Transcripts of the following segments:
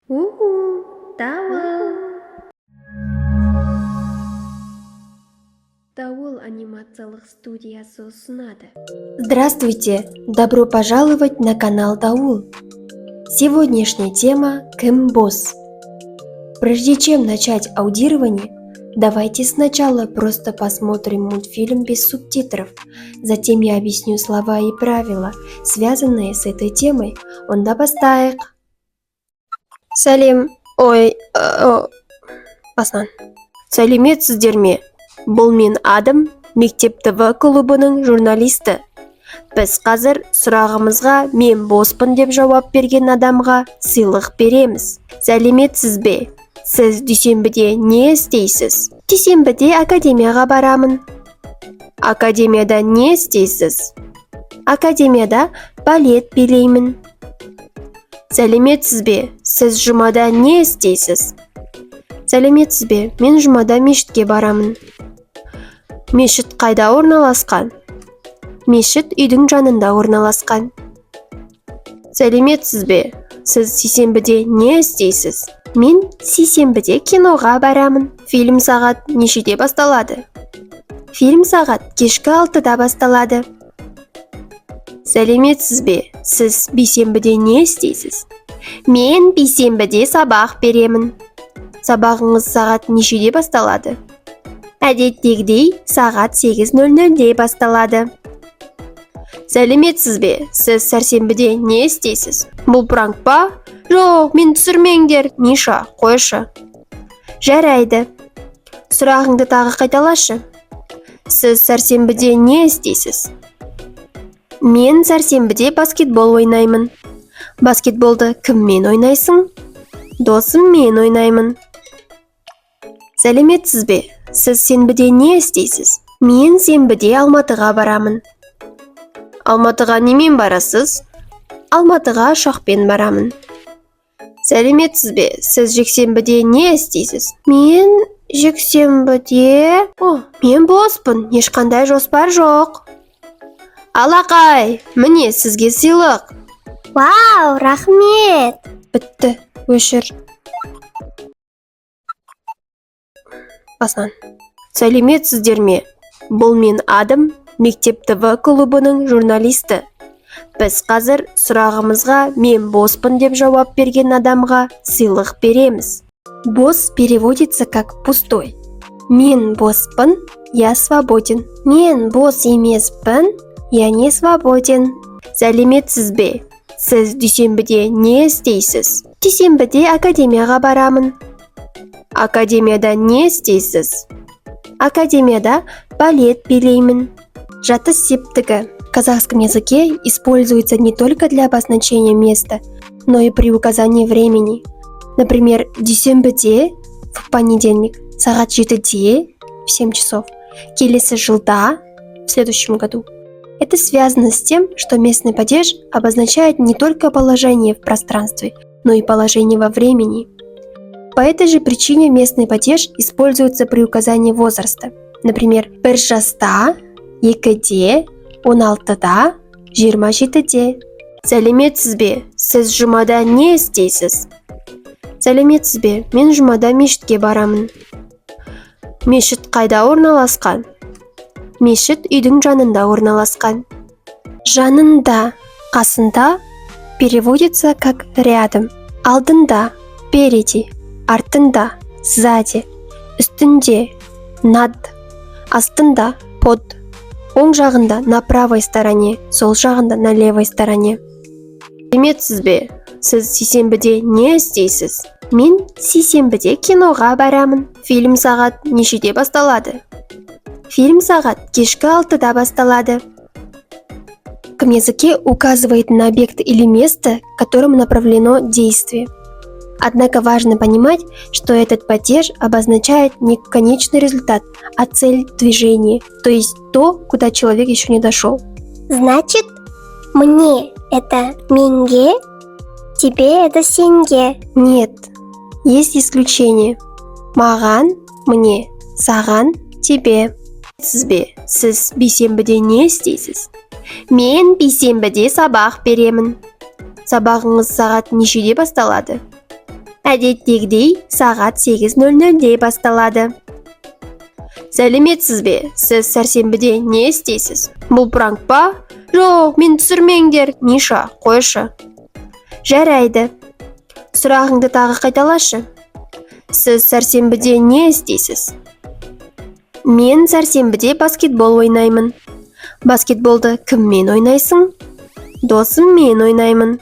Дауыл! Дауыл анимациялық студиясы ұсынады. Здравствуйте! Добро пожаловать на канал Даул. Сегодняшняя тема «Кім босс?». Прежде чем начать аудирование, давайте сначала просто посмотрим мультфильм без субтитров. Затем я объясню слова и правила, связанные с этой темой. Онда бастайық. Сәлем. Басынан. Сәлеметсіздер ме? Бұл мен Адам, Мектеп ТВ клубының журналисті. Біз қазір сұрағымызға мен боспын деп жауап берген адамға сыйлық береміз. Сәлеметсіз бе? Сіз дүйсенбіде не істейсіз? Дүйсенбіде академияға барамын. Академияда не істейсіз? Академияда балет билеймін. Сәлеметсіз бе? Сіз жұмада не істейсіз? Сәлеметсіз бе? Мен жұмада мешітке барамын. Мешіт қайда орналасқан? Мешіт үйдің жанында орналасқан. Сәлеметсіз бе? Сіз сейсенбіде не істейсіз? Мен сейсенбіде киноға барамын. Фильм сағат нешеде басталады? Фильм сағат кешкі 6-да басталады. Сәлеметсіз бе? Сіз бейсенбіде не істейсіз? Мен бейсенбіде сабақ беремін. Сабағыңыз сағат нешеде басталады? Әдеттегідей сағат 8:00-де басталады. Сәлеметсіз бе? Сіз сәрсенбіде не істейсіз? Бұл пранк па? Жоқ, мен түсірмеңдер. Ниша, қойшы. Жарайды. Сұрағыңды тағы қайталашы. Сіз сәрсенбіде не істейсіз? Мен сәрсенбіде баскетбол ойнаймын. Баскетболды кіммен ойнайсың? Досым мен ойнаймын. Сәлеметсіз бе? Сіз сенбіде не істейсіз? Мен сенбіде Алматыға барамын. Алматыға немен барасыз? Алматыға ұшақпен барамын. Сәлеметсіз бе? Сіз жексенбіде не істейсіз? Мен жексенбіде... мен боспын, ешқандай жоспар жоқ. Алақай, міне сізге сыйлық. Вау, рахмет! Бітті, өшір. Басынан. Сәлеметсіздер ме? Бұл мен Адам, Мектеп ТВ клубының журналисті. Біз қазір сұрағымызға мен боспын деп жауап берген адамға сыйлық береміз. Босс переводится как пустой. Мен боспын, я свободен. Мен босс емеспін, я не свободен. Сәлеметсіз бе? Сіз дүйсенбіде не істейсіз? Дүйсенбіде академияға барамын. Академияда не істейсіз? Академияда балет билеймін. Жатыс септігі. В казахском языке используется не только для обозначения места, но и при указании времени. Например, дүйсенбіде в понедельник, сағат 7-де в 7 часов, келесі жылда в следующем году. Это связано с тем, что местный падеж обозначает не только положение в пространстве, но и положение во времени. По этой же причине местный падеж используется при указании возраста. Например, бір жаста, 2-де, 16-да, 27-де. Сәлеметсіз бе? Сіз жұмада не істейсіз? Сәлеметсіз бе? Мен жұмада мешітке барамын. Мешіт қайда орналасқан? Мешіт үйдің жанында орналасқан. Жанында, қасында переводится как рядом. Алдында, впереди, артында, сзади, үстінде, над, астында, под, оң жағында на правой стороне, сол жағында на левой стороне. Сәлеметсіз бе? Сіз сейсенбіде не істейсіз? Мен сейсенбіде киноға барамын. Фильм сағат нешеде басталады? Фильм сағат кешкі 6-да басталады. В русском языке указывает на объект или место, к которому направлено действие. Однако важно понимать, что этот падеж обозначает не конечный результат, а цель движения, то есть то, куда человек еще не дошел. Значит, мне это менге, тебе это сенге. Нет, есть исключение. Маған, мне, саған, тебе. Сіз бейсенбіде не істейсіз? Мен бейсенбіде сабақ беремін. Сабағыңыз сағат нешеде басталады? әдеттегідей сағат 8:00-де басталады. Сәлеметсіз бе? Сіз сәрсенбіде не істейсіз? Бұл пранк па? Жоқ, мен түсірмеңдер. Миша, қойшы. Жарайды. Сұрағыңды тағы қайталашы. Сіз сәрсенбіде не істейсіз? Мен сәрсенбіде баскетбол ойнаймын. Баскетболды кіммен ойнайсың? Досым мен ойнаймын.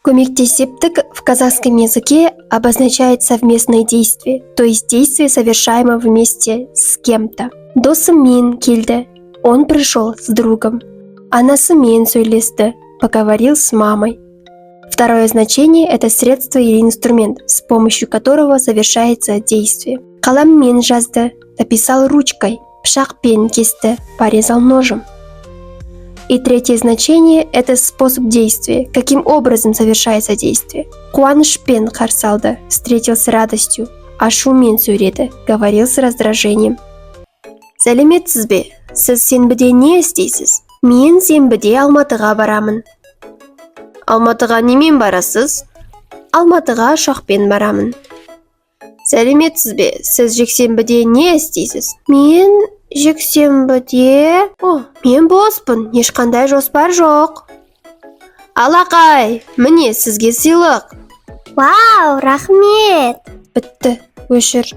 Көмектесептік в казахском языке обозначает совместное действие, то есть действие, совершаемое вместе с кем-то. Досыммен келді. Он пришел с другом. Анасымен сөйлесті. Поговорил с мамой. Второе значение – это средство или инструмент, с помощью которого совершается действие. Қаламмен жазды. Написал ручкой. Пышақпен кесті. Порезал ножом. И третье значение – это способ действия, каким образом совершается действие. Қуанышпен қарсы алды, встретил с радостью. Ашумен сөйледі, говорил с раздражением. Сәлеметсіз бе? Сіз сенбіде не істейсіз? Мен сенбіде Алматыға барамын. Алматыға немен барасыз? Алматыға ұшақпен барамын. Сәлеметсіз бе? Сіз жексенбіде не істейсіз? Мен жексенбіде... мен боспын, ешқандай жоспар жоқ. Алақай, міне сізге сыйлық. Вау, рахмет! Бітті, өшір.